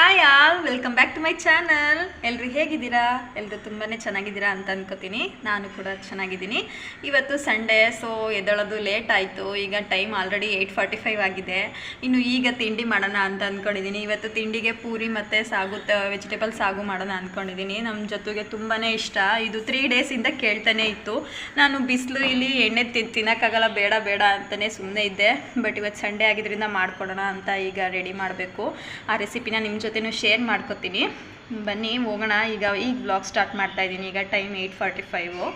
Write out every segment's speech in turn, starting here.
Hi all, welcome back to my channel. ಎಲ್ಲರೂ ಹೇಗಿದ್ದೀರಾ? ಎಲ್ಲರೂ ತುಂಬಾ ಚೆನ್ನಾಗಿದ್ದೀರಾ ಅಂತ ಅನ್ಕೋತೀನಿ. ನಾನು ಕೂಡ ಚೆನ್ನಾಗಿದ್ದೀನಿ. ಇವತ್ತು ಸಂಡೇ, ಸೊ ಎದ್ದೇಳೋದು ಲೇಟ್ ಆಯಿತು. ಈಗ ಟೈಮ್ ಆಲ್ರೆಡಿ 8:45 ಆಗಿದೆ. ಇನ್ನು ಈಗ ತಿಂಡಿ ಮಾಡೋಣ ಅಂತ ಅಂದ್ಕೊಂಡಿದ್ದೀನಿ. ಇವತ್ತು ತಿಂಡಿಗೆ ಪೂರಿ ಮತ್ತು ಸಾಗು, ವೆಜಿಟೇಬಲ್ ಸಾಗು ಮಾಡೋಣ ಅಂದ್ಕೊಂಡಿದ್ದೀನಿ. ನಮ್ಮ ಜೊತೆಗೆ ತುಂಬಾ ಇಷ್ಟ. ಇದು 3 ಡೇಸಿಂದ ಕೇಳ್ತಾನೆ ಇತ್ತು. ನಾನು ಬಿಸಿಲು ಇಲ್ಲಿ ಎಣ್ಣೆ ತಿನ್ನೋಕ್ಕಾಗಲ್ಲ, ಬೇಡ ಬೇಡ ಅಂತಲೇ ಸುಮ್ಮನೆ ಇದ್ದೆ. ಬಟ್ ಇವತ್ತು ಸಂಡೇ ಆಗಿದ್ದರಿಂದ ಮಾಡ್ಕೊಡೋಣ ಅಂತ ಈಗ ರೆಡಿ ಮಾಡಬೇಕು. ಆ ರೆಸಿಪಿನ ನಿಮ್ಮ ಜೊತೆನೂ ಶೇರ್ ಮಾಡ್ಕೊತೀನಿ. ಬನ್ನಿ ಹೋಗೋಣ. ಈಗ ಬ್ಲಾಗ್ ಸ್ಟಾರ್ಟ್ ಮಾಡ್ತಾ ಇದ್ದೀನಿ. ಈಗ ಟೈಮ್ 8:45.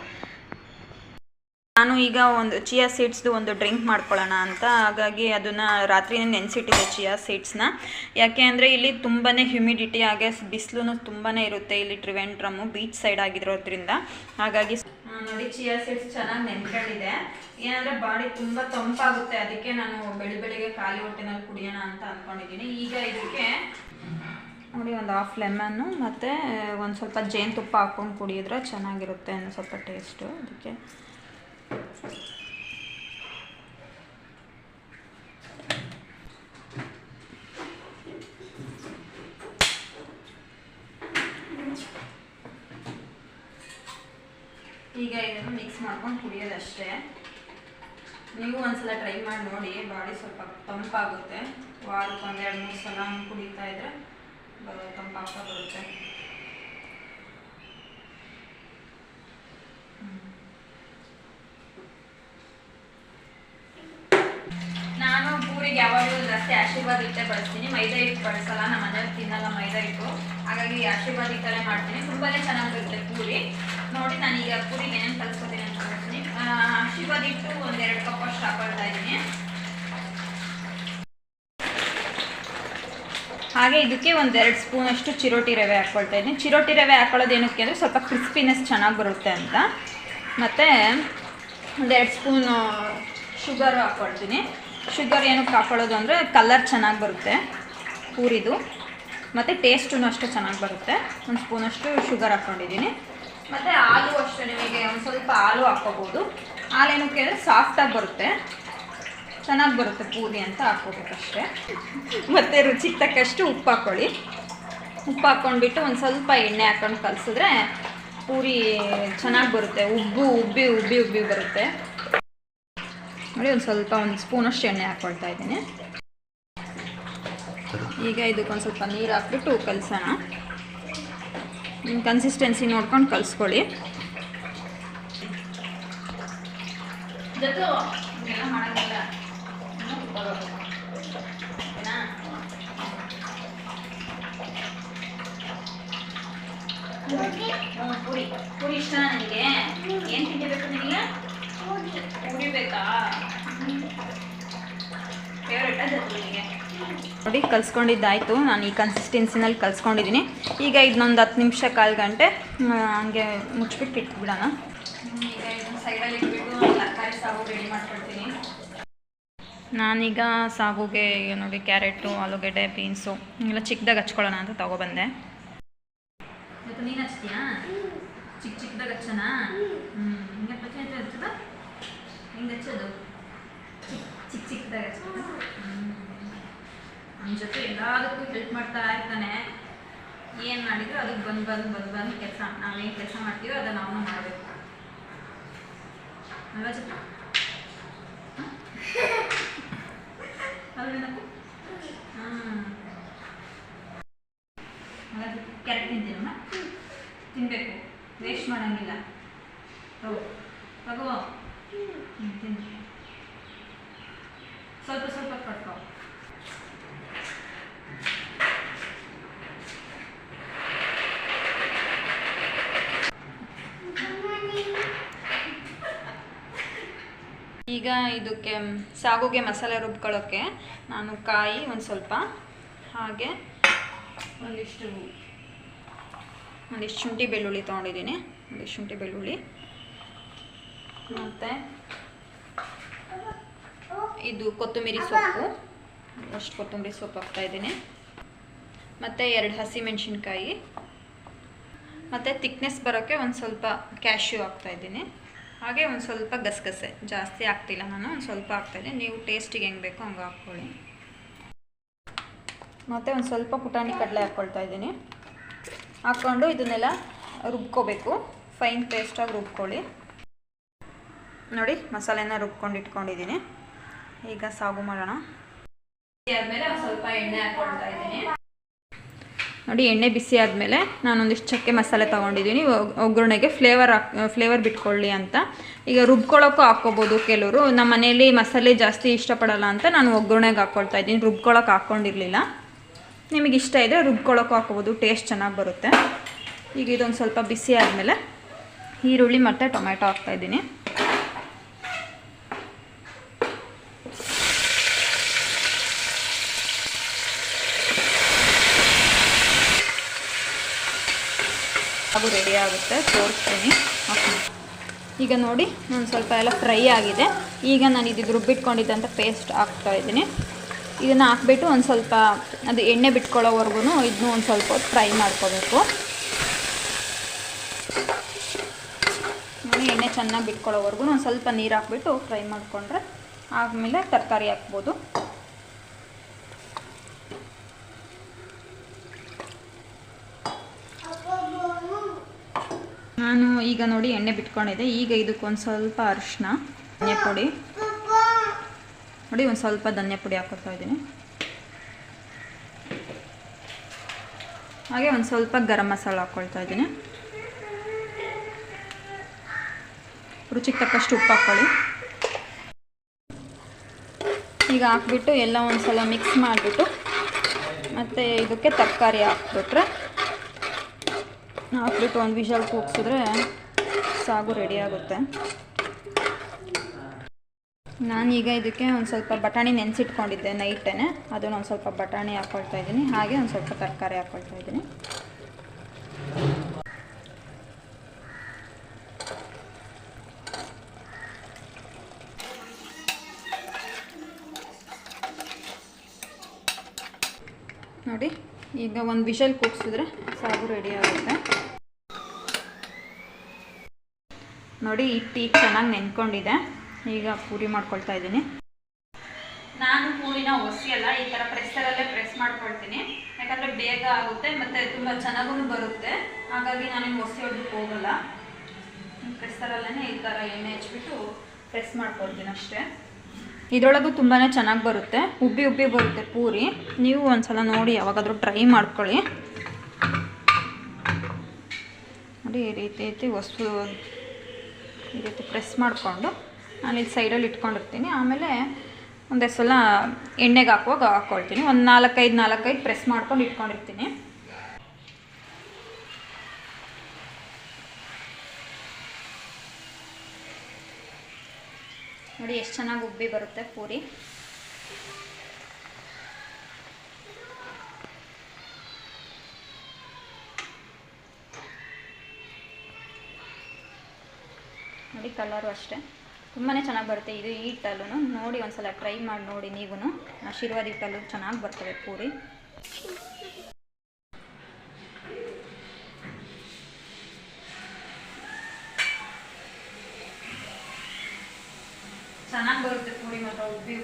ನಾನು ಈಗ ಒಂದು ಚಿಯಾ ಸೀಡ್ಸ್ದು ಒಂದು ಡ್ರಿಂಕ್ ಮಾಡ್ಕೊಳ್ಳೋಣ ಅಂತ, ಹಾಗಾಗಿ ಅದನ್ನು ರಾತ್ರಿನೇ ನೆನೆಸಿಟ್ಟಿದ್ದೆ ಚಿಯಾ ಸೀಡ್ಸ್ನ. ಯಾಕೆ ಅಂದರೆ ಇಲ್ಲಿ ತುಂಬಾ ಹ್ಯುಮಿಡಿಟಿ, ಹಾಗೆ ಬಿಸಿಲು ತುಂಬಾ ಇರುತ್ತೆ ಇಲ್ಲಿ ಟ್ರಿವೆಂಡ್ರಮ್ಮು ಬೀಚ್ ಸೈಡ್ ಆಗಿರೋದ್ರಿಂದ. ಹಾಗಾಗಿ ನೋಡಿ, ಚಿಯಾ ಸೀಡ್ಸ್ ಚೆನ್ನಾಗಿ ನೆನ್ಕೊಂಡಿದೆ. ಏನಂದರೆ ಬಾಡಿ ತುಂಬ ತಂಪಾಗುತ್ತೆ, ಅದಕ್ಕೆ ನಾನು ಬೆಳಿಗ್ಗೆ ಖಾಲಿ ಹೊಟ್ಟೆನಲ್ಲಿ ಕುಡಿಯೋಣ ಅಂತ ಅಂದ್ಕೊಂಡಿದ್ದೀನಿ. ಈಗ ಇದಕ್ಕೆ ನೋಡಿ ಒಂದು ಹಾಫ್ ಲೆಮನ್ನು ಮತ್ತು ಒಂದು ಸ್ವಲ್ಪ ಜೇನುತುಪ್ಪ ಹಾಕ್ಕೊಂಡು ಕುಡಿಯಿದ್ರೆ ಚೆನ್ನಾಗಿರುತ್ತೆ ಅನ್ನೋ ಸ್ವಲ್ಪ ಟೇಸ್ಟು. ಅದಕ್ಕೆ ಈಗ ಇದನ್ನು ಮಿಕ್ಸ್ ಮಾಡ್ಕೊಂಡು ಕುಡಿಯೋದಷ್ಟೇ. ನೀವು ಒಂದ್ಸಲ ಟ್ರೈ ಮಾಡಿ ನೋಡಿ, ಬಾಡಿ ಸ್ವಲ್ಪ ತಂಪಾಗುತ್ತೆ. ವಾರಕ್ಕೆ 1-2-3 ಸಲ ಕುಡಿತಾ ಇದ್ರೆ ತಂಪಾಗ್ತಾ ಬರುತ್ತೆ. ನಾನು ಪೂರಿಗೆ ಯಾವಾಗಲೂ ಜಾಸ್ತಿ ಆಶೀರ್ವಾದ ಹಿಟ್ಟೆ ಬಳಸ್ತೀನಿ, ಮೈದಾ ಹಿಟ್ಟು ಬಳಸಲ್ಲ. ನಮ್ಮ ಮನೆಯವ್ರು ತಿನ್ನಲ್ಲ ಮೈದಾ ಹಿಟ್ಟು, ಹಾಗಾಗಿ ಆಶೀರ್ವಾದ ಹಿಟ್ಟಲ್ಲೇ ಮಾಡ್ತೀನಿ. ತುಂಬಾ ಚೆನ್ನಾಗಿರುತ್ತೆ ಪೂರಿ. ನೋಡಿ, ನಾನೀಗ ಪೂರಿಗೆ ಏನೇನು ಕಲಿಸ್ಕೊತೀನಿ ಅಂತ ಹೇಳ್ತೀನಿ. ಆಶೀರ್ವಾದ ಹಿಟ್ಟು 1-2 ಕಪ್ ಅಷ್ಟು ಹಾಕೊಳ್ತಾ ಇದ್ದೀನಿ. ಹಾಗೆ ಇದಕ್ಕೆ 1-2 ಸ್ಪೂನ್ ಅಷ್ಟು ಚಿರೋಟಿ ರವೆ ಹಾಕ್ಕೊಳ್ತಾ ಇದ್ದೀನಿ. ಚಿರೋಟಿ ರವೆ ಹಾಕೊಳ್ಳೋದು ಏನಕ್ಕೆ ಅಂದರೆ ಸ್ವಲ್ಪ ಕ್ರಿಸ್ಪಿನೆಸ್ ಚೆನ್ನಾಗಿ ಬರುತ್ತೆ ಅಂತ. ಮತ್ತು 1-2 ಸ್ಪೂನ್ ಶುಗರ್ ಹಾಕ್ಕೊಳ್ತೀನಿ. ಶುಗರ್ ಏನಕ್ಕೆ ಹಾಕ್ಕೊಳ್ಳೋದು ಅಂದರೆ ಕಲರ್ ಚೆನ್ನಾಗಿ ಬರುತ್ತೆ ಪೂರಿದು, ಮತ್ತು ಟೇಸ್ಟೂ ಅಷ್ಟು ಚೆನ್ನಾಗಿ ಬರುತ್ತೆ. 1 ಸ್ಪೂನಷ್ಟು ಶುಗರ್ ಹಾಕ್ಕೊಂಡಿದ್ದೀನಿ. ಮತ್ತು ಹಾಲು ಅಷ್ಟೇ, ನಿಮಗೆ ಒಂದು ಸ್ವಲ್ಪ ಹಾಲು ಹಾಕ್ಕೋಬೋದು. ಹಾಲೇನಕ್ಕೆ ಅಂದರೆ ಸಾಫ್ಟಾಗಿ ಬರುತ್ತೆ, ಚೆನ್ನಾಗಿ ಬರುತ್ತೆ ಪೂರಿ ಅಂತ ಹಾಕ್ಕೋಬೇಕಷ್ಟೇ. ಮತ್ತು ರುಚಿಗೆ ತಕ್ಕಷ್ಟು ಉಪ್ಪು ಹಾಕ್ಕೊಳ್ಳಿ. ಉಪ್ಪು ಹಾಕ್ಕೊಂಡ್ಬಿಟ್ಟು ಒಂದು ಸ್ವಲ್ಪ ಎಣ್ಣೆ ಹಾಕ್ಕೊಂಡು ಕಲಸಿದ್ರೆ ಪೂರಿ ಚೆನ್ನಾಗಿ ಬರುತ್ತೆ. ಉಬ್ಬಿ ಬರುತ್ತೆ ನೋಡಿ. ಒಂದು ಸ್ಪೂನಷ್ಟು ಎಣ್ಣೆ ಹಾಕ್ಕೊಳ್ತಾ ಇದ್ದೀನಿ. ಈಗ ಇದಕ್ಕೊಂದು ಸ್ವಲ್ಪ ನೀರು ಹಾಕ್ಬಿಟ್ಟು ಕಲಸೋಣ. ನಿಮ್ಮ ಕನ್ಸಿಸ್ಟೆನ್ಸಿ ನೋಡ್ಕೊಂಡು ಕಲಿಸ್ಕೊಳ್ಳಿ. ಪೂರಿ ಇಷ್ಟ ನನಗೆ. ಏನು ತಿನ್ನಬೇಕು ನಿನಗೆ? ಪೂರಿ ಬೇಕಾ? ಫೇವ್ರೇಟ್ ಅದು ನಿನಗೆ? ನೋಡಿ, ಕಲಿಸ್ಕೊಂಡಿದ್ದಾಯಿತು. ನಾನು ಈ ಕನ್ಸಿಸ್ಟೆನ್ಸಿನಲ್ಲಿ ಕಲಿಸ್ಕೊಂಡಿದ್ದೀನಿ. ಈಗ ಇದನ್ನೊಂದು 10 ನಿಮಿಷ, 1/4 ಗಂಟೆ ಹಂಗೆ ಮುಚ್ಚಿಬಿಟ್ಟು ಇಟ್ಬಿಡೋಣ. ಈಗ ಇದನ್ನು ಸೈಡಲ್ಲಿ ಇಟ್ಬಿಟ್ಟು ತರಕಾರಿ ಸಾಗು ರೆಡಿ ಮಾಡ್ಕೊಳ್ತೀನಿ. ನಾನೀಗ ಸಾಗುಗೆ ನೋಡಿ ಕ್ಯಾರೆಟು, ಆಲೂಗಡ್ಡೆ, ಬೀನ್ಸು ಎಲ್ಲ ಚಿಕ್ಕದಾಗಿ ಹಚ್ಕೊಳ್ಳೋಣ ಅಂತ ತೊಗೊಬಂದೆ. ಇವತ್ತು ನೀನು ಹಚ್ತೀಯಾ? ಚಿಕ್ಕದಾಗಿ ಹಚ್ಚೋಣ. ಹಿಂಗೆ ಹಚ್ಚದ ಹಿಂಗೆ ಹಚ್ಚೋದು ಚಿಕ್ಕದಾಗಿ ಹಚ್ಚೋದು. ನಮ್ಮ ಜೊತೆ ಎಲ್ಲದಕ್ಕೂ ಹೆಲ್ಪ್ ಮಾಡ್ತಾ ಇರ್ತಾನೆ. ಏನು ಮಾಡಿದ್ರು ಅದಕ್ಕೆ ಬಂದು ಕೆಲಸ, ನಾವೇನು ಕೆಲಸ ಮಾಡ್ತೀವೋ ಅದನ್ನು ನಾವು ಮಾಡಬೇಕು ಅಲ್ವಾ ಜೊತೆ? ಕ್ಯಾರೆಟ್ ತಿಂತೀರಮ್ಮ? ತಿನ್ನಬೇಕು, ವೇಸ್ಟ್ ಮಾಡೋಂಗಿಲ್ಲ. ತಗೋ ತಿಂದು ಸ್ವಲ್ಪ ಕಟ್ಕೋ. ಈಗ ಇದಕ್ಕೆ ಸಾಗುಗೆ ಮಸಾಲೆ ರುಬ್ಕೊಳ್ಳೋಕ್ಕೆ ನಾನು ಕಾಯಿ ಒಂದು ಸ್ವಲ್ಪ, ಹಾಗೆ ಒಂದಿಷ್ಟು ಶುಂಠಿ ಬೆಳ್ಳುಳ್ಳಿ ತೊಗೊಂಡಿದ್ದೀನಿ. ಒಂದಿಷ್ಟು ಶುಂಠಿ ಬೆಳ್ಳುಳ್ಳಿ, ಮತ್ತು ಇದು ಕೊತ್ತಂಬರಿ ಸೊಪ್ಪು, ಅಷ್ಟು ಕೊತ್ತಂಬರಿ ಸೊಪ್ಪು ಹಾಕ್ತಾಯಿದ್ದೀನಿ. ಮತ್ತು 2 ಹಸಿಮೆಣಸಿನ್ಕಾಯಿ, ಮತ್ತು ತಿಕ್ನೆಸ್ ಬರೋಕ್ಕೆ ಒಂದು ಸ್ವಲ್ಪ ಕ್ಯಾಶ್ಯೂ ಹಾಕ್ತಾಯಿದ್ದೀನಿ. ಹಾಗೆ ಒಂದು ಸ್ವಲ್ಪ ಗಸಗಸೆ, ಜಾಸ್ತಿ ಹಾಕ್ತಿಲ್ಲ ನಾನು, ಒಂದು ಸ್ವಲ್ಪ ಹಾಕ್ತಾಯಿದ್ದೀನಿ. ನೀವು ಟೇಸ್ಟಿಗೆ ಹೆಂಗೆ ಬೇಕೋ ಹಂಗೆ ಹಾಕ್ಕೊಳ್ಳಿ. ಮತ್ತು ಒಂದು ಸ್ವಲ್ಪ ಪುಟಾಣಿ ಕಡಲೆ ಹಾಕ್ಕೊಳ್ತಾ ಇದ್ದೀನಿ. ಹಾಕ್ಕೊಂಡು ಇದನ್ನೆಲ್ಲ ರುಬ್ಕೋಬೇಕು, ಫೈನ್ ಪೇಸ್ಟಾಗಿ ರುಬ್ಕೊಳ್ಳಿ. ನೋಡಿ ಮಸಾಲೆನ ರುಬ್ಕೊಂಡು ಇಟ್ಕೊಂಡಿದ್ದೀನಿ. ಈಗ ಸಾಗು ಮಾಡೋಣ. ಆದಮೇಲೆ ಒಂದು ಸ್ವಲ್ಪ ಎಣ್ಣೆ ಹಾಕ್ಕೊಳ್ತಾ ಇದ್ದೀನಿ. ನೋಡಿ ಎಣ್ಣೆ ಬಿಸಿ ಆದಮೇಲೆ ನಾನೊಂದಿಷ್ಟು ಚಕ್ಕೆ ಮಸಾಲೆ ತೊಗೊಂಡಿದ್ದೀನಿ ಒಗ್ಗರಣೆಗೆ ಫ್ಲೇವರ್ ಬಿಟ್ಕೊಳ್ಳಿ ಅಂತ. ಈಗ ರುಬ್ಕೊಳ್ಳೋಕ್ಕೂ ಹಾಕ್ಕೋಬೋದು ಕೆಲವರು. ನಮ್ಮ ಮನೇಲಿ ಮಸಾಲೆ ಜಾಸ್ತಿ ಇಷ್ಟಪಡೋಲ್ಲ ಅಂತ ನಾನು ಒಗ್ಗರಣೆಗೆ ಹಾಕ್ಕೊಳ್ತಾ ಇದ್ದೀನಿ, ರುಬ್ಕೊಳ್ಳೋಕೆ ಹಾಕ್ಕೊಂಡಿರಲಿಲ್ಲ. ನಿಮಗೆ ಇಷ್ಟ ಇದ್ದರೆ ರುಬ್ಕೊಳ್ಳೋಕ್ಕೂ ಹಾಕ್ಕೋಬೋದು, ಟೇಸ್ಟ್ ಚೆನ್ನಾಗಿ ಬರುತ್ತೆ. ಈಗ ಇದೊಂದು ಸ್ವಲ್ಪ ಬಿಸಿ ಆದಮೇಲೆ ಈರುಳ್ಳಿ ಮತ್ತು ಟೊಮೆಟೊ ಹಾಕ್ತಾಯಿದ್ದೀನಿ. ಹಾಗೂ ರೆಡಿ ಆಗುತ್ತೆ, ತೋರಿಸ್ತೀನಿ. ಈಗ ನೋಡಿ ಒಂದು ಸ್ವಲ್ಪ ಎಲ್ಲ ಫ್ರೈ ಆಗಿದೆ. ಈಗ ನಾನು ಇದು ರುಬ್ಬಿಟ್ಕೊಂಡಿದ್ದಂಥ ಪೇಸ್ಟ್ ಹಾಕ್ತಾಯಿದ್ದೀನಿ. ಇದನ್ನು ಹಾಕ್ಬಿಟ್ಟು ಒಂದು ಸ್ವಲ್ಪ ಅದು ಎಣ್ಣೆ ಬಿಟ್ಕೊಳ್ಳೋವರೆಗೂ ಇದನ್ನು ಒಂದು ಸ್ವಲ್ಪ ಹೊತ್ತು ಫ್ರೈ ಮಾಡ್ಕೋಬೇಕು. ನೋಡಿ ಎಣ್ಣೆ ಚೆನ್ನಾಗಿ ಬಿಟ್ಕೊಳ್ಳೋವರೆಗೂ ಒಂದು ಸ್ವಲ್ಪ ನೀರು ಹಾಕ್ಬಿಟ್ಟು ಫ್ರೈ ಮಾಡಿಕೊಂಡ್ರೆ ಆದಮೇಲೆ ತರಕಾರಿ ಹಾಕ್ಬೋದು. ನಾನು ಈಗ ನೋಡಿ ಎಣ್ಣೆ ಬಿಟ್ಕೊಂಡಿದ್ದೆ. ಈಗ ಇದಕ್ಕೊಂದು ಸ್ವಲ್ಪ ಅರಿಶಿನ, ಧನಿಯಾ ಪುಡಿ ನೋಡಿ, ಒಂದು ಸ್ವಲ್ಪ ಧನಿಯಾ ಪುಡಿ ಹಾಕ್ಕೊಳ್ತಾ ಇದ್ದೀನಿ. ಹಾಗೆ ಒಂದು ಸ್ವಲ್ಪ ಗರಂ ಮಸಾಲ ಹಾಕ್ಕೊಳ್ತಾ ಇದ್ದೀನಿ. ರುಚಿಗೆ ತಕ್ಕಷ್ಟು ಉಪ್ಪು ಹಾಕ್ಕೊಳ್ಳಿ. ಈಗ ಹಾಕ್ಬಿಟ್ಟು ಎಲ್ಲ ಒಂದು ಸಲ ಮಿಕ್ಸ್ ಮಾಡಿಬಿಟ್ಟು ಮತ್ತು ಇದಕ್ಕೆ ತರಕಾರಿ ಹಾಕ್ಬಿಟ್ರೆ ಒಂದು ವಿಷಲ್ ಕೂಗ್ಸಿದ್ರೆ ಸಾಗು ರೆಡಿ ಆಗುತ್ತೆ. ನಾನೀಗ ಇದಕ್ಕೆ ಒಂದು ಸ್ವಲ್ಪ ಬಟಾಣಿ ನೆನೆಸಿಟ್ಕೊಂಡಿದ್ದೆ ನೈಟೇ, ಅದನ್ನು ಒಂದು ಸ್ವಲ್ಪ ಬಟಾಣಿ ಹಾಕ್ಕೊಳ್ತಾ ಇದ್ದೀನಿ. ಹಾಗೆ ಒಂದು ಸ್ವಲ್ಪ ತರಕಾರಿ ಹಾಕ್ಕೊಳ್ತಾ ಇದ್ದೀನಿ. ನೋಡಿ ಈಗ ಒಂದು ವಿಷಲ್ ಕೂಗ್ಸಿದ್ರೆ ಸಾಗು ರೆಡಿ ಆಗುತ್ತೆ. ನೋಡಿ ಹಿಟ್ಟು ಈಗ ಚೆನ್ನಾಗಿ ನೆನ್ಕೊಂಡಿದೆ. ಈಗ ಪೂರಿ ಮಾಡ್ಕೊಳ್ತಾ ಇದ್ದೀನಿ. ನಾನು ಪೂರಿನ ಒಸಿಯಲ್ಲ, ಈ ಥರ ಪ್ರೆಸ್ಸರಲ್ಲೇ ಪ್ರೆಸ್ ಮಾಡ್ಕೊಳ್ತೀನಿ. ಯಾಕಂದರೆ ಬೇಗ ಆಗುತ್ತೆ ಮತ್ತು ತುಂಬ ಚೆನ್ನಾಗೂ ಬರುತ್ತೆ. ಹಾಗಾಗಿ ನಾನೇನು ಒಸಿಯೋದಕ್ಕೆ ಹೋಗಲ್ಲ, ಪ್ರೆಸ್ಸರಲ್ಲೇ ಈ ಥರ ಎಣ್ಣೆ ಹಚ್ಬಿಟ್ಟು ಪ್ರೆಸ್ ಮಾಡ್ಕೊಳ್ತೀನಿ ಅಷ್ಟೇ. ಇದರೊಳಗೂ ತುಂಬಾ ಚೆನ್ನಾಗಿ ಬರುತ್ತೆ, ಉಬ್ಬಿ ಉಬ್ಬಿ ಬರುತ್ತೆ ಪೂರಿ. ನೀವು ಒಂದ್ಸಲ ನೋಡಿ ಯಾವಾಗಾದರೂ ಟ್ರೈ ಮಾಡ್ಕೊಳ್ಳಿ. ನೋಡಿ ಈ ರೀತಿ ಈ ರೀತಿ ಪ್ರೆಸ್ ಮಾಡಿಕೊಂಡು ನಾನು ಇಲ್ಲಿ ಸೈಡಲ್ಲಿ ಇಟ್ಕೊಂಡಿರ್ತೀನಿ. ಆಮೇಲೆ ಒಂದೇ ಸಲ ಎಣ್ಣೆಗೆ ಹಾಕುವಾಗ ಹಾಕ್ಕೊಳ್ತೀನಿ. ಒಂದು 4-5 ಪ್ರೆಸ್ ಮಾಡ್ಕೊಂಡು ಇಟ್ಕೊಂಡಿರ್ತೀನಿ. ನೋಡಿ ಎಷ್ಟು ಚೆನ್ನಾಗಿ ಉಬ್ಬಿ ಬರುತ್ತೆ ಪೂರಿ. ನೋಡಿ ಕಲರು ಅಷ್ಟೇ ತುಂಬಾ ಚೆನ್ನಾಗಿ ಬರುತ್ತೆ. ಇದು ಹಿಟ್ಟಲ್ಲೂ ನೋಡಿ ಒಂದ್ಸಲ ಟ್ರೈ ಮಾಡಿ ನೋಡಿ ನೀವು. ಆಶೀರ್ವಾದ ಹಿಟ್ಟಲ್ಲೂ ಚೆನ್ನಾಗಿ ಬರ್ತವೆ ಪೂರಿ. ಚೆನ್ನಾಗಿ ಬರುತ್ತೆ ಪೂರಿ ಮಾತ್ರ ಉಬ್ಬಿ.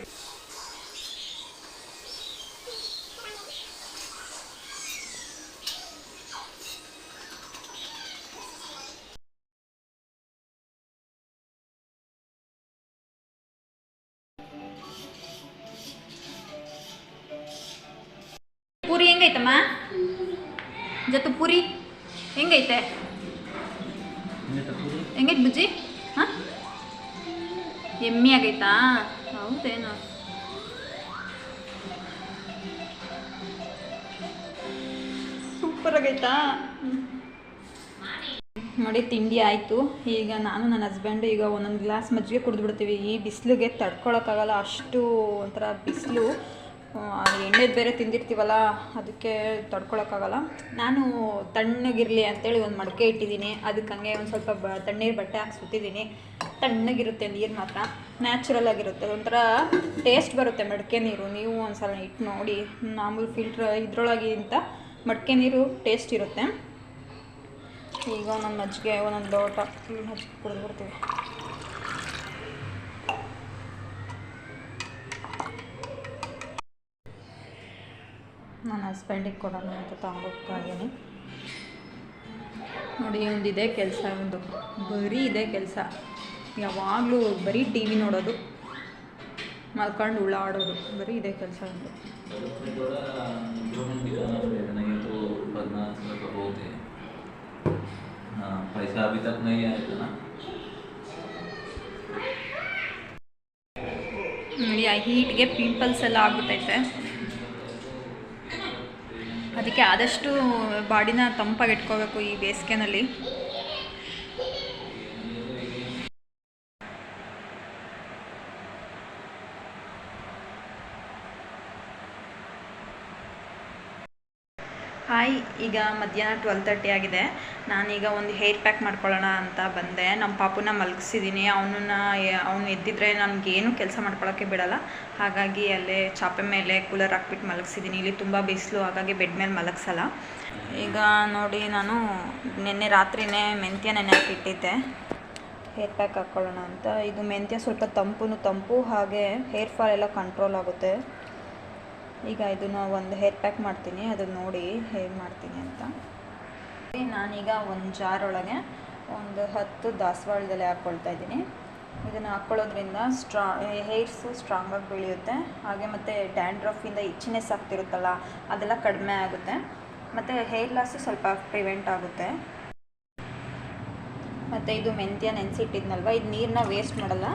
ಪೂರಿ ಹೆಂಗೈತಮ್ಮ ಜೊತೆ ಪೂರಿ ಹೆಂಗೈತೆ? ಹೆಂಗೈತೆ ಬುಜ್ಜಿ? ಹಾಂ ಎಮ್ಮಿ ಆಗೈತಾ? ಹೌದೇನು? ಸೂಪರ್ ಆಗೈತಾ? ನೋಡಿ ತಿಂಡಿ ಆಯಿತು. ಈಗ ನಾನು ನನ್ನ ಹಸ್ಬೆಂಡು ಈಗ ಒಂದೊಂದು ಗ್ಲಾಸ್ ಮಜ್ಜಿಗೆ ಕುಡಿದ್ಬಿಡ್ತೀವಿ. ಈ ಬಿಸಿಲಿಗೆ ತಡ್ಕೊಳಕ್ಕಾಗಲ್ಲ, ಅಷ್ಟು ಒಂಥರ ಬಿಸಿಲು. ಎಣ್ಣೆದು ಬೇರೆ ತಿಂದಿರ್ತೀವಲ್ಲ, ಅದಕ್ಕೆ ತಡ್ಕೊಳಕ್ಕಾಗಲ್ಲ. ನಾನು ತಣ್ಣಗಿರಲಿ ಅಂತೇಳಿ ಒಂದು ಮಡಕೆ ಇಟ್ಟಿದ್ದೀನಿ. ಅದಕ್ಕೆ ಹಂಗೆ ಒಂದು ಸ್ವಲ್ಪ ತಣ್ಣೀರು ಬಟ್ಟೆ ಹಾಕಿ ಸುತ್ತಿದ್ದೀನಿ. ತಣ್ಣಗಿರುತ್ತೆ ನೀರು ಮಾತ್ರ, ನ್ಯಾಚುರಲ್ ಆಗಿರುತ್ತೆ, ಒಂಥರ ಟೇಸ್ಟ್ ಬರುತ್ತೆ ಮಡಕೆ ನೀರು. ನೀವು ಒಂದು ಸಲ ಇಟ್ಟು ನೋಡಿ. ಮಾಮೂಲು ಫಿಲ್ಟ್ರ್ ಇದ್ರೊಳಗಿಂತ ಮಡಕೆ ನೀರು ಟೇಸ್ಟ್ ಇರುತ್ತೆ. ಈಗ ಒಂದೊಂದು ಮಜ್ಜಿಗೆ ಒಂದೊಂದು ಲೋಟ ಮಜ್ಜಿಗೆ ಕುಡಿದ್ಬಿಡ್ತೀವಿ. ನನ್ನ ಹಸ್ಬೆಂಡಿಗೆ ಕೊಡೋಣ ಅಂತ ತಗೊಂಡೋಗ್ತಾ ಇದ್ದೀನಿ. ನೋಡಿ ಒಂದಿದೆ ಕೆಲಸ, ಒಂದು ಬರೀ ಇದೆ ಕೆಲಸ. ಯಾವಾಗಲೂ ಬರೀ ಟಿ ವಿ ನೋಡೋದು, ಮಲ್ಕೊಂಡು ಉಳ್ಳಾಡೋದು, ಬರೀ ಇದೆ ಕೆಲಸ ಒಂದು. पैसा अभी तक नहीं आया था ना. ನೋಡಿ ಆ ಹೀಟ್ಗೆ ಪಿಂಪಲ್ಸ್ ಎಲ್ಲ ಆಗ್ಬಿಟ್ಟೈತೆ. ಅದಕ್ಕೆ ಆದಷ್ಟು ಬಾಡಿನ ತಂಪಾಗಿ ಇಟ್ಕೋಬೇಕು ಈ ಬೇಸಿಗೆನಲ್ಲಿ. ಹಾಯ್, ಈಗ ಮಧ್ಯಾಹ್ನ 12:30 ಆಗಿದೆ. ನಾನೀಗ ಒಂದು ಹೇರ್ ಪ್ಯಾಕ್ ಮಾಡ್ಕೊಳ್ಳೋಣ ಅಂತ ಬಂದೆ. ನಮ್ಮ ಪಾಪುನ ಮಲಗಿಸಿದ್ದೀನಿ. ಅವನು ಎದ್ದಿದ್ರೆ ನನಗೇನು ಕೆಲಸ ಮಾಡ್ಕೊಳ್ಳೋಕ್ಕೆ ಬಿಡಲ್ಲ. ಹಾಗಾಗಿ ಅಲ್ಲೇ ಚಾಪೆ ಮೇಲೆ ಕೂಲರ್ ಹಾಕ್ಬಿಟ್ಟು ಮಲಗಿಸಿದ್ದೀನಿ. ಇಲ್ಲಿ ತುಂಬ ಬಿಸಿಲು, ಹಾಗಾಗಿ ಬೆಡ್ ಮೇಲೆ ಮಲಗಿಸಲ್ಲ. ಈಗ ನೋಡಿ, ನಾನು ನಿನ್ನೆ ರಾತ್ರಿನೇ ಮೆಂತ್ಯ ನೆನೆ ಹಾಕಿಟ್ಟಿದ್ದೆ ಹೇರ್ ಪ್ಯಾಕ್ ಹಾಕ್ಕೊಳ್ಳೋಣ ಅಂತ. ಇದು ಮೆಂತ್ಯ ಸ್ವಲ್ಪ ತಂಪು, ಹಾಗೆ ಹೇರ್ ಫಾಲ್ ಎಲ್ಲ ಕಂಟ್ರೋಲ್ ಆಗುತ್ತೆ. ಈಗ ಇದನ್ನು ಒಂದು ಹೇರ್ ಪ್ಯಾಕ್ ಮಾಡ್ತೀನಿ, ಅದನ್ನು ನೋಡಿ ಹೇಗೆ ಮಾಡ್ತೀನಿ ಅಂತ. ನಾನೀಗ ಒಂದು ಜಾರ್ ಒಳಗೆ ಒಂದು 10 ದಾಸವಾಳದ ಎಲೆ ಹಾಕ್ಕೊಳ್ತಾ ಇದ್ದೀನಿ. ಇದನ್ನು ಹಾಕ್ಕೊಳ್ಳೋದ್ರಿಂದ ಹೇರ್ಸು ಸ್ಟ್ರಾಂಗಾಗಿ ಬೆಳೆಯುತ್ತೆ. ಹಾಗೆ ಮತ್ತು ಡ್ಯಾಂಡ್ರಫಿಂದ ಇಚ್ಚಿನೆಸ್ ಆಗ್ತಿರುತ್ತಲ್ಲ, ಅದೆಲ್ಲ ಕಡಿಮೆ ಆಗುತ್ತೆ. ಮತ್ತು ಹೇರ್ ಲಾಸು ಸ್ವಲ್ಪ ಪ್ರಿವೆಂಟ್ ಆಗುತ್ತೆ. ಮತ್ತು ಇದು ಮೆಂತ್ಯ ನೆನೆಸಿಟ್ಟಿದ್ನಲ್ವ, ಇದು ನೀರನ್ನ ವೇಸ್ಟ್ ಮಾಡಲ್ಲ.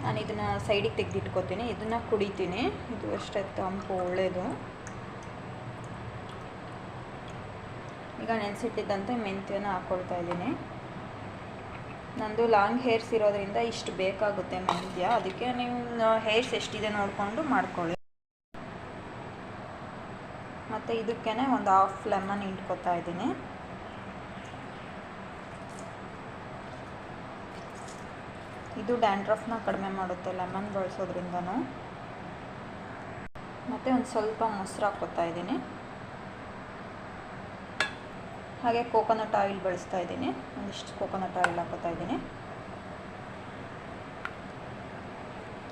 ನಾನು ಇದನ್ನು ಸೈಡಿಗೆ ತೆಗೆದಿಟ್ಕೋತೀನಿ, ಇದನ್ನು ಕುಡಿತೀನಿ. ಇದು ಅಷ್ಟೇ ತಂಪು, ಒಳ್ಳೆಯದು. ಈಗ ನೆನೆಸಿಟ್ಟಿದ್ದಂತೆ ಮೆಂತ್ಯನ ಹಾಕ್ಕೊಳ್ತಾ ಇದ್ದೀನಿ. ನಂದು ಲಾಂಗ್ ಹೇರ್ಸ್ ಇರೋದ್ರಿಂದ ಇಷ್ಟು ಬೇಕಾಗುತ್ತೆ ಮೆಂತ್ಯ. ಅದಕ್ಕೆ ನೀವು ಹೇರ್ಸ್ ಎಷ್ಟಿದೆ ನೋಡಿಕೊಂಡು ಮಾಡ್ಕೊಳ್ಳಿ. ಮತ್ತು ಇದಕ್ಕೇ ಒಂದು 1/2 ಲೆಮನ್ ಹಿಂಡ್ಕೊತಾ ಇದ್ದೀನಿ. ಇದು ಡ್ಯಾಂಡ್ರಫ್ನ ಕಡಿಮೆ ಮಾಡುತ್ತೆ ಲೆಮನ್ ಬಳಸೋದ್ರಿಂದನೂ. ಮತ್ತು ಒಂದು ಸ್ವಲ್ಪ ಮೊಸರು ಹಾಕ್ಕೊತಾ ಇದ್ದೀನಿ. ಹಾಗೆ ಕೋಕೋನಟ್ ಆಯಿಲ್ ಬಳಸ್ತಾ ಇದ್ದೀನಿ. ಒಂದಿಷ್ಟು ಕೋಕೋನಟ್ ಆಯಿಲ್ ಹಾಕ್ಕೊತಾ ಇದ್ದೀನಿ.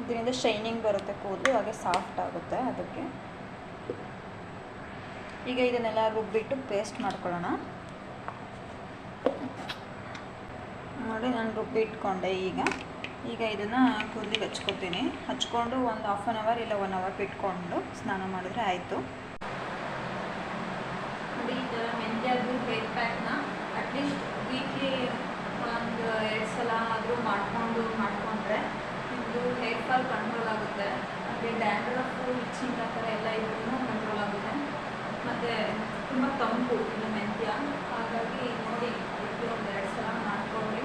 ಇದರಿಂದ ಶೈನಿಂಗ್ ಬರುತ್ತೆ ಕೂದಲು, ಹಾಗೆ ಸಾಫ್ಟ್ ಆಗುತ್ತೆ. ಅದಕ್ಕೆ ಈಗ ಇದನ್ನೆಲ್ಲ ರುಬ್ಬಿಟ್ಟು ಪೇಸ್ಟ್ ಮಾಡ್ಕೊಳ್ಳೋಣ. ನೋಡಿ, ನಾನು ರುಬ್ಬಿ ಇಟ್ಕೊಂಡೆ. ಈಗ ಇದನ್ನು ಕೂದಲಿಗೆ ಹಚ್ಕೊತೀನಿ. ಹಚ್ಕೊಂಡು ಒಂದು 1/2 ಅವರ್ ಇಲ್ಲ 1 ಅವರ್ ಬಿಟ್ಕೊಂಡು ಸ್ನಾನ ಮಾಡಿದ್ರೆ ಆಯಿತು. ನೋಡಿ, ಈ ಥರ ಮೆಂತ್ಯದ್ದು ಹೇರ್ ಪ್ಯಾಕ್ನ ಅಟ್ಲೀಸ್ಟ್ ವೀಕ್ಲಿ ಒಂದು 2 ಸಲ ಆದರೂ ಮಾಡಿಕೊಂಡ್ರೆ ನಿಮ್ಮದು ಹೇರ್ ಫಾಲ್ ಕಂಟ್ರೋಲ್ ಆಗುತ್ತೆ. ಹಾಗೆ ಡ್ಯಾಂಡ್ರಫು, ಇಚ್ಚಿಂಗ್ ಆ ಥರ ಎಲ್ಲ ಇದ್ರೂ ಕಂಟ್ರೋಲ್ ಆಗುತ್ತೆ. ಮತ್ತು ತುಂಬ ತಂಪು ಇದು ಮೆಂತ್ಯ. ಹಾಗಾಗಿ ನೋಡಿ, ಇದು ಒಂದು 2 ಸಲ ಮಾಡಿಕೊಂಡ್ರೆ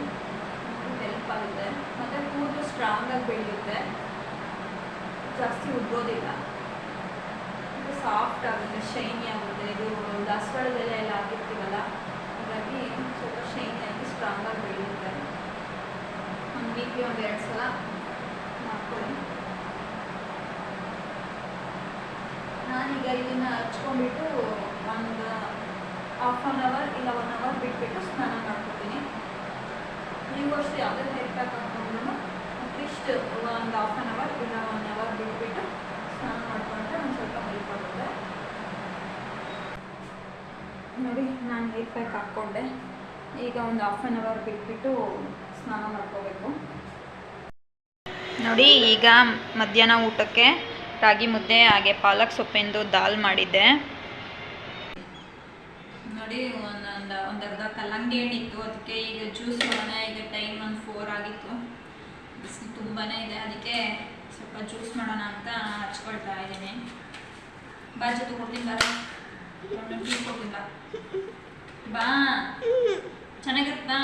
ಹೆಲ್ಪ್ ಆಗುತ್ತೆ. ಮತ್ತು ಕೂದಲು ಸ್ಟ್ರಾಂಗಾಗಿ ಬೆಳೆಯುತ್ತೆ, ಜಾಸ್ತಿ ಉಬ್ಬೋದಿಲ್ಲ, ಮತ್ತು ಸಾಫ್ಟ್ ಆಗುತ್ತೆ, ಶೈನಿ ಆಗುತ್ತೆ. ಇದು ದಾಸವಾಳದೆಲೆ ಎಲ್ಲ ಹಾಕಿರ್ತೀವಲ್ಲ, ಹಾಗಾಗಿ ಸ್ವಲ್ಪ ಶೈನಿಯಾಗಿ ಸ್ಟ್ರಾಂಗಾಗಿ ಬೆಳೆಯುತ್ತೆ. ಒಂದು ವೀಕ್ಲಿ ಒಂದು 2 ಸಲ ಮಾಡ್ಕೊಳ್ಳಿ. ನಾನೀಗ ಇದನ್ನು ಹಚ್ಕೊಂಡ್ಬಿಟ್ಟು ಒಂದು 1/2 ಅವರ್ ಇಲ್ಲ 1 ಅವರ್ ಬಿಟ್ಬಿಟ್ಟು ಸ್ನಾನ ಮಾಡ್ಕೊತೀನಿ. ನೀವು ಅಷ್ಟು ಯಾವುದೇ ಹೇರ್ ಪ್ಯಾಕ್ ಹಾಕ್ಕೊಂಡ್ರು ಅಟ್ಲೀಸ್ಟ್ ಒಂದು 1/2 ಅವರ್ ಇಲ್ಲ 1 ಅವರ್ ಬಿಟ್ಬಿಟ್ಟು ಸ್ನಾನ ಮಾಡಿಕೊಂಡ್ರೆ ಒಂದು ಸ್ವಲ್ಪ ಹೆಲ್ಪ್ ಆಗುತ್ತೆ. ನೋಡಿ, ನಾನು ಹೇರ್ ಪ್ಯಾಕ್ ಹಾಕ್ಕೊಂಡೆ. ಈಗ ಒಂದು 1/2 ಅವರ್ ಬಿಟ್ಬಿಟ್ಟು ಸ್ನಾನ ಮಾಡ್ಕೋಬೇಕು. ನೋಡಿ, ಈಗ ಮಧ್ಯಾಹ್ನ ಊಟಕ್ಕೆ ರಾಗಿ ಮುದ್ದೆ ಹಾಗೆ ಪಾಲಕ್ ಸೊಪ್ಪಿಂದು ದಾಲ್ ಮಾಡಿದ್ದೆ. ನೋಡಿ, ಒಂದು ಅರ್ಧ ಕಲ್ಲಂಗಡಿ ಹಣ್ಣು ಇತ್ತು, ಅದಕ್ಕೆ ಈಗ ಜ್ಯೂಸ್ ಮಾಡೋಣ. ಈಗ ಟೈಮ್ ಒಂದು 4 ಆಗಿತ್ತು, ಬಿಸಿಲು ತುಂಬಾ ಇದೆ. ಅದಕ್ಕೆ ಸ್ವಲ್ಪ ಜ್ಯೂಸ್ ಮಾಡೋಣ ಅಂತ ಹಚ್ಕೊಳ್ತಾ ಇದ್ದೀನಿ. ಬಾ, ಜೊತೆ ಕೊಡ್ತೀನಿ, ಬಾ, ಜ್ಯೂಸ್ ಕೊಡ್ತೀನಿ, ಬಾ, ಚೆನ್ನಾಗಿರುತ್ತಾ?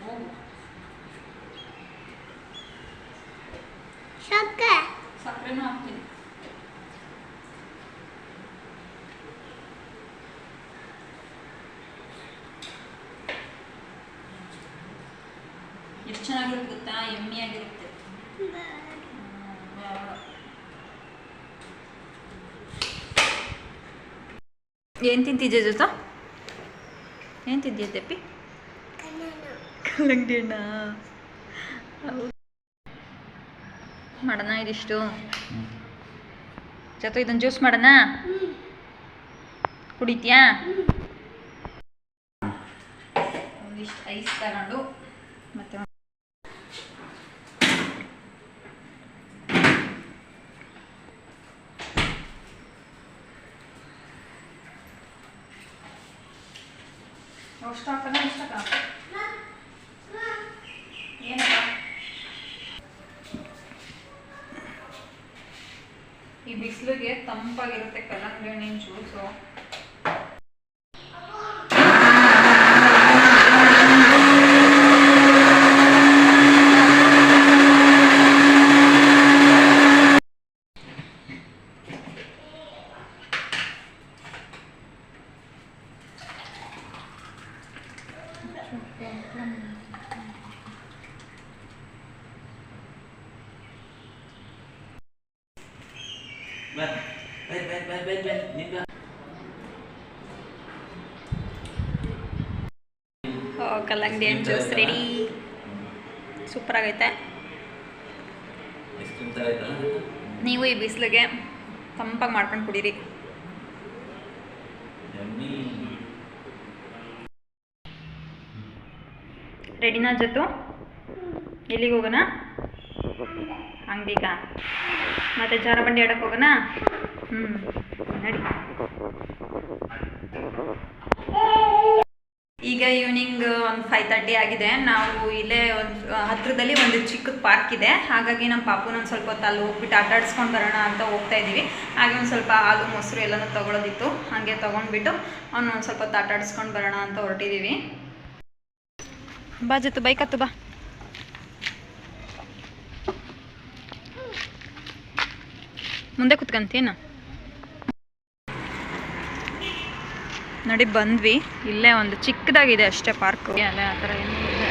ಹೋಗು. ಸಕ್ಕರೆನೂ ಹಾಕ್ತೀನಿ. ಎಷ್ಟು ಚೆನ್ನಾಗಿರುತ್ತೆ ಗೊತ್ತಾ, ಎಮ್ಮಿ ಆಗಿರುತ್ತೆ. ಏನು ತಿಂತಿದ್ಯಾ ಜೊತೆ? ಏನು ತಿಂತೀಯ ತೆಪ್ಪಿ? ಕಲ್ಲಂಗಡಿ ಹಣ್ಣ. ಮಾಡೋಣ ಇದಿಷ್ಟು ಜೊತೆ, ಇದನ್ನು ಜ್ಯೂಸ್ ಮಾಡೋಣ. ಕುಡಿತೀಯಾ? ಒಂದಿಷ್ಟು ಐಸ್ ತಗೊಂಡು ಮತ್ತೆ ಅಷ್ಟು ಹಾಕೋಣ ಇಷ್ಟಕ್ಕ ಏನಪ್ಪ ಈ ಬಿಸಿಲಿಗೆ ತಂಪಾಗಿರುತ್ತೆ ಕಲ್ಲಂಗಡಿ ಹಣ್ಣಿನ ಜ್ಯೂಸು. ಕಲ್ಲಂಗಡಿ ಹಣ್ಣು ಜ್ಯೂಸ್ ರೆಡಿ. ಸೂಪರ್ ಆಗೈತೆ. ನೀವು ಈ ಬಿಸಿಲಿಗೆ ತಂಪಾಗಿ ಮಾಡ್ಕೊಂಡು ಕುಡೀರಿ. ರೆಡಿನಾ ಜೊತೆ ಎಲ್ಲಿಗೆ ಹೋಗೋಣ? ಅಂಗಡಿಗ ಮತ್ತೆ ಜಾರ ಬಂಡಿ ಆಡಕ್ಕೆ ಹೋಗೋಣ. ನಡಿ. ಈಗ ಈವ್ನಿಂಗ್ ಒಂದು 5:30 ಆಗಿದೆ. ನಾವು ಇಲ್ಲೇ ಒಂದು ಹತ್ತಿರದಲ್ಲಿ ಒಂದು ಚಿಕ್ಕದ ಪಾರ್ಕ್ ಇದೆ. ಹಾಗಾಗಿ ನಮ್ಮ ಪಾಪುನ ಒಂದು ಸ್ವಲ್ಪ ಹೊತ್ತು ಅಲ್ಲಿ ಹೋಗ್ಬಿಟ್ಟು ಆಟ ಆಡಿಸ್ಕೊಂಡು ಬರೋಣ ಅಂತ ಹೋಗ್ತಾ ಇದ್ದೀವಿ. ಹಾಗೆ ಒಂದು ಸ್ವಲ್ಪ ಹಾಲು ಮೊಸರು ಎಲ್ಲನೂ ತೊಗೊಳೋದಿತ್ತು. ಹಾಗೆ ತೊಗೊಂಡ್ಬಿಟ್ಟು ಅವನು ಒಂದು ಸ್ವಲ್ಪ ಹೊತ್ತು ಆಟ ಆಡಿಸ್ಕೊಂಡು ಬರೋಣ ಅಂತ ಹೊರಟಿದ್ದೀವಿ. ಬಾ ಜೊತೆ ಬೈಕ್ ಹತ್ತು ಬಾ. ಮುಂದೆ ಕುತ್ಕಂತೀನ? ನೋಡಿ ಬಂದ್ವಿ. ಇಲ್ಲೇ ಒಂದು ಚಿಕ್ಕದಾಗಿದೆ ಅಷ್ಟೇ ಪಾರ್ಕ್. ಅಲ್ಲೇ ಆ ಥರ ಏನು ಇದೆ.